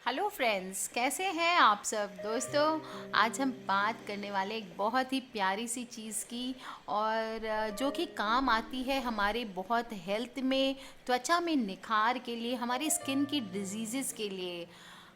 Hello friends, कैसे हैं आप सब दोस्तों। आज हम बात करने वाले एक बहुत ही प्यारी सी चीज़ की और जो कि काम आती है हमारे बहुत हेल्थ में, त्वचा में निखार के लिए, हमारी स्किन की डिजीज़ेस के लिए,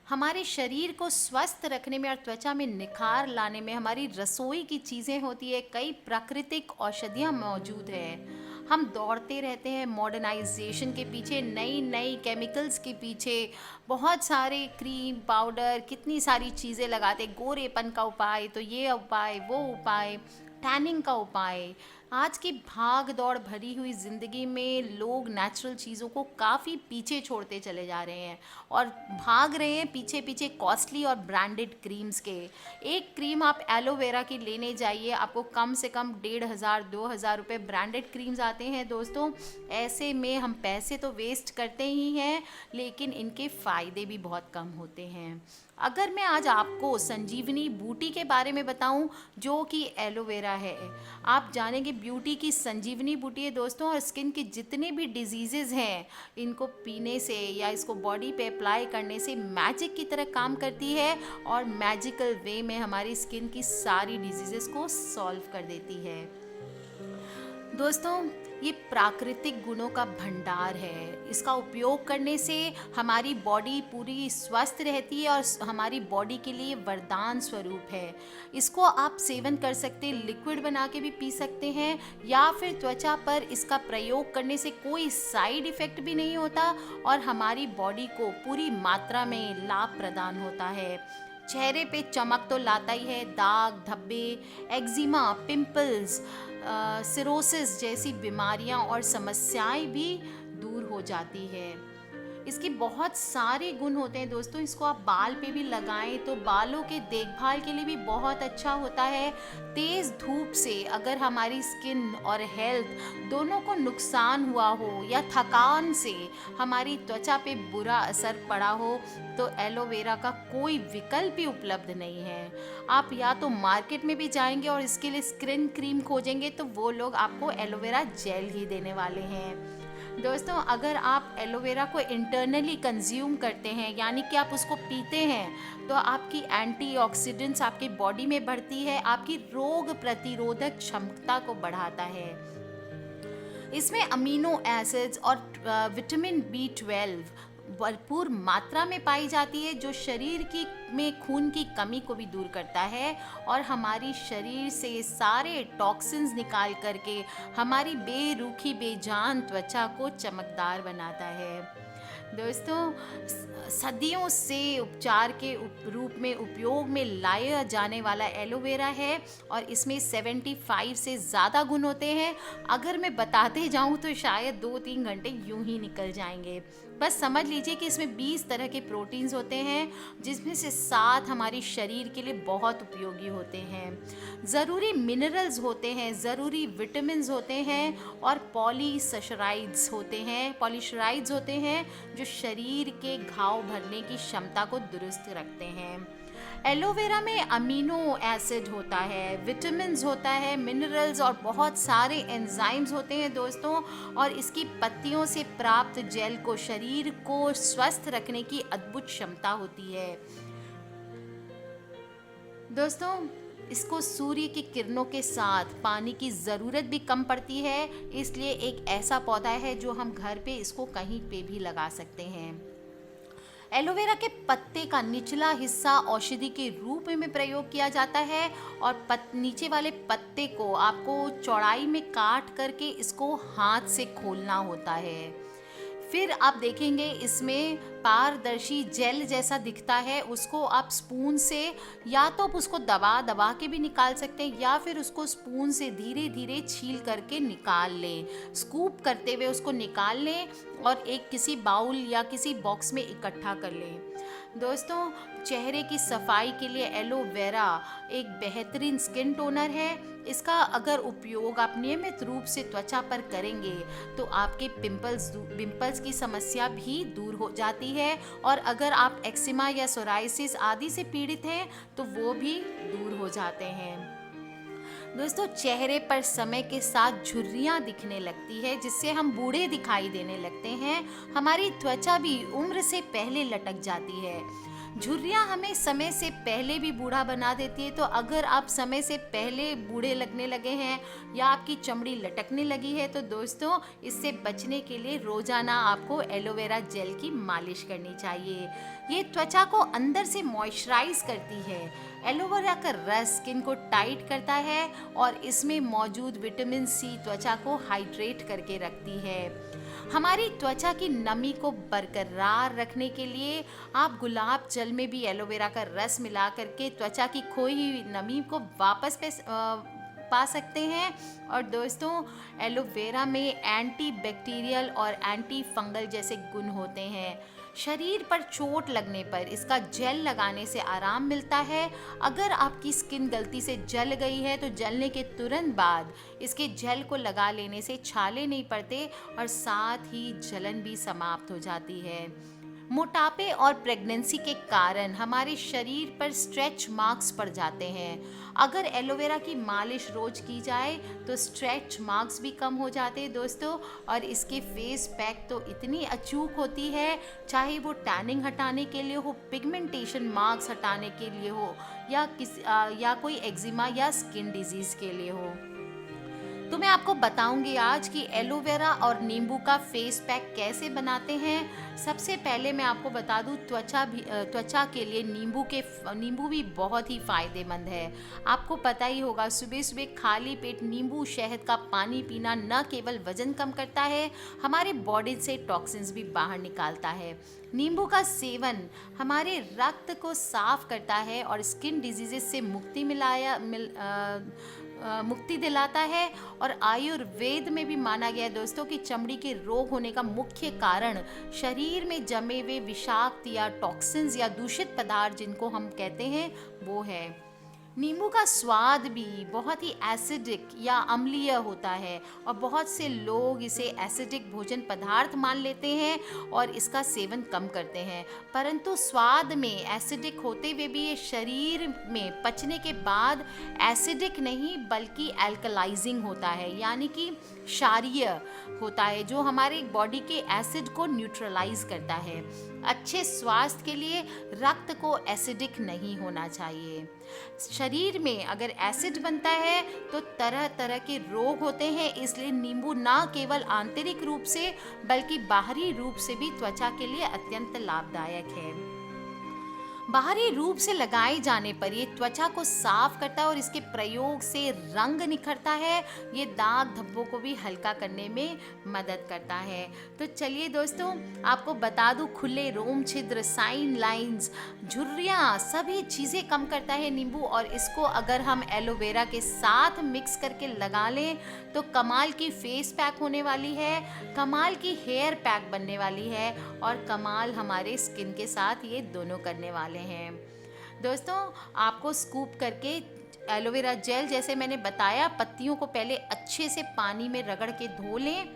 हमारे शरीर को स्वस्थ रखने में और त्वचा में निखार लाने में हमारी रसोई की चीज़ें होती है। कई प्राकृतिक औषधियाँ मौजूद हैं। हम दौड़ते रहते हैं मॉडर्नाइजेशन के पीछे, नई नई केमिकल्स के पीछे, बहुत सारे क्रीम पाउडर, कितनी सारी चीज़ें लगाते, गोरेपन का उपाय, तो ये उपाय वो उपाय, टैनिंग का उपाय। आज की भाग दौड़ भरी हुई ज़िंदगी में लोग नेचुरल चीज़ों को काफ़ी पीछे छोड़ते चले जा रहे हैं और भाग रहे हैं पीछे पीछे कॉस्टली और ब्रांडेड क्रीम्स के। एक क्रीम आप एलोवेरा की लेने जाइए, आपको कम से कम 1,500-2,000 रुपये ब्रांडेड क्रीम्स आते हैं दोस्तों। ऐसे में हम पैसे तो वेस्ट करते ही हैं, लेकिन इनके फ़ायदे भी बहुत कम होते हैं। अगर मैं आज आपको संजीवनी बूटी के बारे में बताऊं, जो कि एलोवेरा है, आप जानेंगे ब्यूटी की संजीवनी बूटी है दोस्तों। और स्किन की जितने भी डिजीज़ेज़ हैं, इनको पीने से या इसको बॉडी पे अप्लाई करने से मैजिक की तरह काम करती है और मैजिकल वे में हमारी स्किन की सारी डिजीज़ेज़ को सॉल्व कर देती है दोस्तों। ये प्राकृतिक गुणों का भंडार है। इसका उपयोग करने से हमारी बॉडी पूरी स्वस्थ रहती है और हमारी बॉडी के लिए वरदान स्वरूप है। इसको आप सेवन कर सकते हैं, लिक्विड बना के भी पी सकते हैं, या फिर त्वचा पर इसका प्रयोग करने से कोई साइड इफ़ेक्ट भी नहीं होता और हमारी बॉडी को पूरी मात्रा में लाभ प्रदान होता है। चेहरे पे चमक तो लाता ही है, दाग धब्बे, एक्जिमा, पिंपल्स, सिरोसिस जैसी बीमारियां और समस्याएं भी दूर हो जाती है। इसकी बहुत सारे गुण होते हैं दोस्तों। इसको आप बाल पे भी लगाएं तो बालों के देखभाल के लिए भी बहुत अच्छा होता है। तेज़ धूप से अगर हमारी स्किन और हेल्थ दोनों को नुकसान हुआ हो या थकान से हमारी त्वचा पे बुरा असर पड़ा हो, तो एलोवेरा का कोई विकल्प ही उपलब्ध नहीं है। आप या तो मार्केट में भी जाएंगे और इसके लिए स्किन क्रीम खोजेंगे तो वो लोग आपको एलोवेरा जेल ही देने वाले हैं दोस्तों। अगर आप एलोवेरा को इंटरनली कंज्यूम करते हैं, यानी कि आप उसको पीते हैं, तो आपकी एंटीऑक्सीडेंट्स आपकी बॉडी में बढ़ती है, आपकी रोग प्रतिरोधक क्षमता को बढ़ाता है। इसमें अमीनो एसिड्स और विटामिन B12 भरपूर मात्रा में पाई जाती है, जो शरीर की में खून की कमी को भी दूर करता है और हमारी शरीर से सारे टॉक्सिन्स निकाल करके हमारी बेरुखी बेजान त्वचा को चमकदार बनाता है दोस्तों। सदियों से उपचार के रूप में उपयोग में लाया जाने वाला एलोवेरा है और इसमें 75 से ज़्यादा गुण होते हैं। अगर मैं बताते जाऊं तो शायद 2-3 घंटे यूं ही निकल जाएंगे। बस समझ लीजिए कि इसमें 20 तरह के प्रोटीन्स होते हैं, जिसमें से 7 हमारे शरीर के लिए बहुत उपयोगी होते हैं। ज़रूरी मिनरल्स होते हैं, ज़रूरी विटामिन्स होते हैं और पॉलीसैकराइड्स होते हैं जो शरीर के घाव भरने की क्षमता को दुरुस्त रखते हैं। एलोवेरा में अमीनो एसिड होता है, विटामिन्स होता है, मिनरल्स और बहुत सारे एंजाइम्स होते हैं दोस्तों। और इसकी पत्तियों से प्राप्त जेल को शरीर को स्वस्थ रखने की अद्भुत क्षमता होती है दोस्तों। इसको सूर्य की किरणों के साथ पानी की ज़रूरत भी कम पड़ती है, इसलिए एक ऐसा पौधा है जो हम घर पे इसको कहीं पे भी लगा सकते हैं। एलोवेरा के पत्ते का निचला हिस्सा औषधि के रूप में प्रयोग किया जाता है और नीचे वाले पत्ते को आपको चौड़ाई में काट करके इसको हाथ से खोलना होता है। फिर आप देखेंगे इसमें पारदर्शी जेल जैसा दिखता है, उसको आप स्पून से या तो आप उसको दबा दबा के भी निकाल सकते हैं, या फिर उसको स्पून से धीरे धीरे छील करके निकाल लें। स्कूप करते हुए उसको निकाल लें और एक किसी बाउल या किसी बॉक्स में इकट्ठा कर लें दोस्तों। चेहरे की सफाई के लिए एलोवेरा एक बेहतरीन स्किन टोनर है। इसका अगर उपयोग आप नियमित रूप से त्वचा पर करेंगे तो आपके पिंपल्स की समस्या भी दूर हो जाती है, और अगर आप एक्जिमा या सोराइसिस आदि से पीड़ित हैं तो वो भी दूर हो जाते हैं दोस्तों। चेहरे पर समय के साथ झुर्रियाँ दिखने लगती है, जिससे हम बूढ़े दिखाई देने लगते हैं। हमारी त्वचा भी उम्र से पहले लटक जाती है। झुर्रियाँ हमें समय से पहले भी बूढ़ा बना देती है, तो अगर आप समय से पहले बूढ़े लगने लगे हैं या आपकी चमड़ी लटकने लगी है तो दोस्तों इससे बचने के लिए रोजाना आपको एलोवेरा जेल की मालिश करनी चाहिए। ये त्वचा को अंदर से मॉइस्चराइज करती है। एलोवेरा का रस स्किन को टाइट करता है और इसमें मौजूद विटामिन सी त्वचा को हाइड्रेट करके रखती है। हमारी त्वचा की नमी को बरकरार रखने के लिए आप गुलाब जल में भी एलोवेरा का रस मिला करके त्वचा की खोई हुई नमी को वापस पा सकते हैं। और दोस्तों एलोवेरा में एंटी बैक्टीरियल और एंटी फंगल जैसे गुण होते हैं। शरीर पर चोट लगने पर इसका जेल लगाने से आराम मिलता है। अगर आपकी स्किन गलती से जल गई है तो जलने के तुरंत बाद इसके जेल को लगा लेने से छाले नहीं पड़ते और साथ ही जलन भी समाप्त हो जाती है। मोटापे और प्रेगनेंसी के कारण हमारे शरीर पर स्ट्रेच मार्क्स पड़ जाते हैं। अगर एलोवेरा की मालिश रोज की जाए तो स्ट्रेच मार्क्स भी कम हो जाते हैं दोस्तों। और इसके फेस पैक तो इतनी अचूक होती है, चाहे वो टैनिंग हटाने के लिए हो, पिगमेंटेशन मार्क्स हटाने के लिए हो या कोई एक्जिमा या स्किन डिजीज के लिए हो। तो मैं आपको बताऊंगी आज कि एलोवेरा और नींबू का फेस पैक कैसे बनाते हैं। सबसे पहले मैं आपको बता दूं त्वचा के लिए नींबू भी बहुत ही फ़ायदेमंद है। आपको पता ही होगा सुबह सुबह खाली पेट नींबू शहद का पानी पीना न केवल वजन कम करता है, हमारे बॉडी से टॉक्सिन्स भी बाहर निकालता है। नींबू का सेवन हमारे रक्त को साफ करता है और स्किन डिजीजेस से मुक्ति दिलाता है। और आयुर्वेद में भी माना गया है दोस्तों कि चमड़ी के रोग होने का मुख्य कारण शरीर में जमे हुए विषाक्त या टॉक्सिन्स या दूषित पदार्थ जिनको हम कहते हैं वो है। नींबू का स्वाद भी बहुत ही एसिडिक या अम्लीय होता है और बहुत से लोग इसे एसिडिक भोजन पदार्थ मान लेते हैं और इसका सेवन कम करते हैं, परंतु स्वाद में एसिडिक होते हुए भी ये शरीर में पचने के बाद एसिडिक नहीं बल्कि एल्कलाइजिंग होता है, यानी कि क्षारीय होता है जो हमारे बॉडी के एसिड को न्यूट्रलाइज करता है। अच्छे स्वास्थ्य के लिए रक्त को एसिडिक नहीं होना चाहिए। शरीर में अगर एसिड बनता है तो तरह तरह के रोग होते हैं, इसलिए नींबू ना केवल आंतरिक रूप से बल्कि बाहरी रूप से भी त्वचा के लिए अत्यंत लाभदायक है। बाहरी रूप से लगाए जाने पर ये त्वचा को साफ करता है और इसके प्रयोग से रंग निखरता है। ये दाग धब्बों को भी हल्का करने में मदद करता है। तो चलिए दोस्तों आपको बता दूं, खुले रोम छिद्र, साइन लाइंस, झुर्रियाँ सभी चीज़ें कम करता है नींबू। और इसको अगर हम एलोवेरा के साथ मिक्स करके लगा लें तो कमाल की फेस पैक होने वाली है, कमाल की हेयर पैक बनने वाली है और कमाल हमारे स्किन के साथ ये दोनों करने वाले हैं। दोस्तों आपको स्कूप करके एलोवेरा जेल जैसे मैंने बताया, पत्तियों को पहले अच्छे से पानी में रगड़ के धो लें।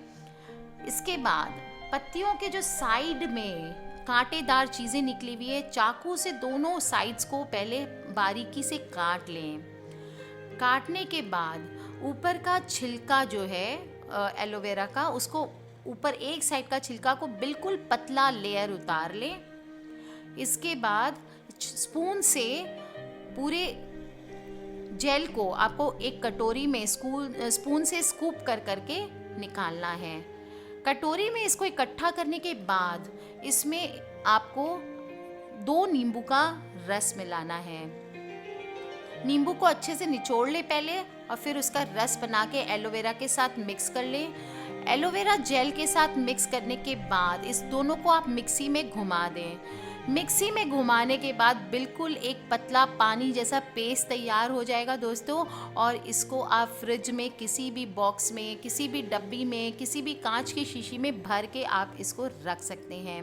इसके बाद पत्तियों के जो साइड में कांटेदार चीज़ें निकली हुई है, चाकू से दोनों साइड्स को पहले बारीकी से काट लें। काटने के बाद ऊपर का छिलका जो है एलोवेरा का, उसको ऊपर एक साइड का छिलका को बिल्कुल पतला लेयर उतार लें। इसके बाद स्पून से पूरे जेल को आपको एक कटोरी में स्पून से स्कूप कर करके निकालना है। कटोरी में इसको इकट्ठा करने के बाद इसमें आपको 2 नींबू का रस मिलाना है। नींबू को अच्छे से निचोड़ ले पहले और फिर उसका रस बना के एलोवेरा के साथ मिक्स कर लें। एलोवेरा जेल के साथ मिक्स करने के बाद इस दोनों को आप मिक्सी में घुमा दें। मिक्सी में घुमाने के बाद बिल्कुल एक पतला पानी जैसा पेस्ट तैयार हो जाएगा दोस्तों। और इसको आप फ्रिज में किसी भी बॉक्स में, किसी भी डब्बी में, किसी भी कांच की शीशी में भर के आप इसको रख सकते हैं।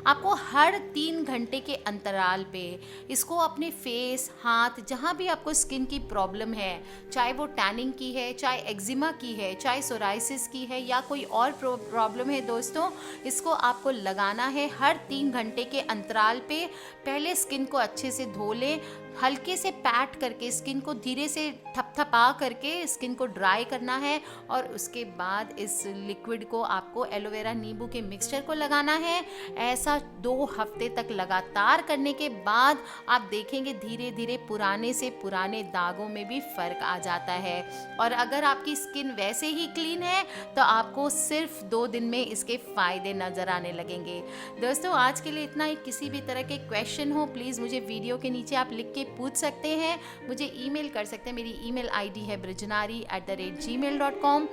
आपको हर 3 घंटे के अंतराल पे इसको अपने फेस, हाथ, जहाँ भी आपको स्किन की प्रॉब्लम है, चाहे वो टैनिंग की है, चाहे एक्जिमा की है, चाहे सोराइसिस की है या कोई और प्रॉब्लम है दोस्तों, इसको आपको लगाना है हर 3 घंटे के अंतराल पे। पहले स्किन को अच्छे से धो लें, हल्के से पैट करके स्किन को धीरे से थपथपा करके स्किन को ड्राई करना है और उसके बाद इस लिक्विड को आपको एलोवेरा नींबू के मिक्सचर को लगाना है। ऐसा 2 हफ्ते तक लगातार करने के बाद आप देखेंगे धीरे धीरे पुराने से पुराने दागों में भी फ़र्क आ जाता है। और अगर आपकी स्किन वैसे ही क्लीन है तो आपको सिर्फ 2 दिन में इसके फ़ायदे नज़र आने लगेंगे। दोस्तों आज के लिए इतना ही। किसी भी तरह के क्वेश्चन हो प्लीज़ मुझे वीडियो के नीचे आप लिख के पूछ सकते हैं, मुझे ईमेल कर सकते हैं। मेरी ईमेल आईडी है brijnari@gmail.com।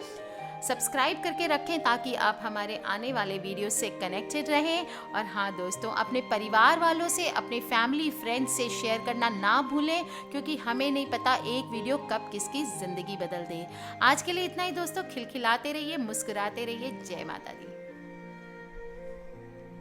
सब्सक्राइब करके रखें ताकि आप हमारे आने वाले वीडियो से कनेक्टेड रहें। और हाँ दोस्तों, अपने परिवार वालों से, अपने फैमिली फ्रेंड्स से शेयर करना ना भूलें, क्योंकि हमें नहीं पता एक वीडियो कब किसकी ज़िंदगी बदल दे। आज के लिए इतना ही दोस्तों। खिलखिलाते रहिए, मुस्कुराते रहिए। जय माता दी।